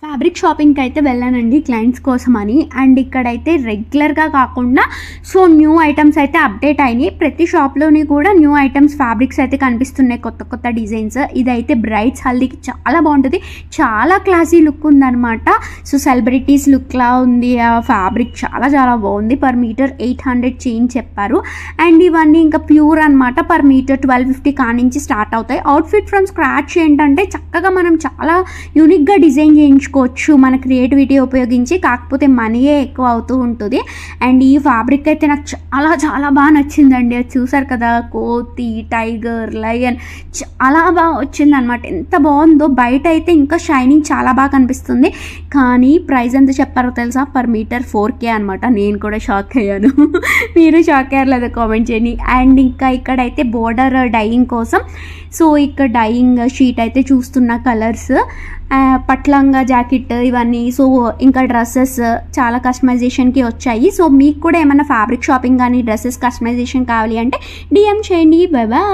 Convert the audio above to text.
Fabric షాపింగ్కి అయితే వెళ్ళానండి క్లయింట్స్ కోసమని. అండ్ ఇక్కడైతే రెగ్యులర్గా కాకుండా న్యూ ఐటమ్స్ అయితే అప్డేట్ అయినాయి. ప్రతి షాప్లోని కూడా న్యూ ఐటమ్స్ ఫ్యాబ్రిక్స్ అయితే కనిపిస్తున్నాయి, కొత్త కొత్త డిజైన్స్. ఇదైతే బ్రైడ్స్ హల్దీకి చాలా బాగుంటుంది, చాలా క్లాసీ లుక్ ఉందన్నమాట. సెలబ్రిటీస్ లుక్లా ఉంది. ఆ ఫ్యాబ్రిక్ చాలా చాలా బాగుంది. పర్ మీటర్ 800 చేంజ్ చెప్పారు. అండ్ ఇవన్నీ ఇంకా ప్యూర్ అనమాట. పర్ మీటర్ 1250 కానించి స్టార్ట్ అవుతాయి. అవుట్ఫిట్ ఫ్రమ్ స్క్రాచ్ ఏంటంటే చక్కగా మనం చాలా యూనిక్గా డిజైన్ చేయించుకోవచ్చు మన క్రియేటివిటీ ఉపయోగించి. కాకపోతే మనీయే ఎక్కువ అవుతూ ఉంటుంది. అండ్ ఈ ఫ్యాబ్రిక్ అయితే నాకు చాలా చాలా బాగా నచ్చిందండి. అది చూసారు కదా, కోతి, టైగర్, లయన్ చాలా బాగా వచ్చింది అనమాట. ఎంత బాగుందో. బయట అయితే ఇంకా షైనింగ్ చాలా బాగా కనిపిస్తుంది. కానీ ప్రైస్ ఎంత చెప్పారో తెలుసా? పర్ మీటర్ 4K అనమాట. నేను కూడా షాక్ అయ్యాను. మీరు షాక్ అయ్యారు లేదా కామెంట్ చేయండి. అండ్ ఇంకా ఇక్కడైతే బోర్డర్ డైయింగ్ కోసం ఇక్కడ డైయింగ్ షీట్ అయితే చూస్తున్న కలర్స్, పట్లంగా జాకెట్ ఇవన్నీ. ఇంకా డ్రెస్సెస్ చాలా కస్టమైజేషన్కి వచ్చాయి. మీకు కూడా ఏమైనా ఫ్యాబ్రిక్ షాపింగ్ కానీ డ్రెస్సెస్ కస్టమైజేషన్ కావాలి అంటే DM చేయండి. Bye bye.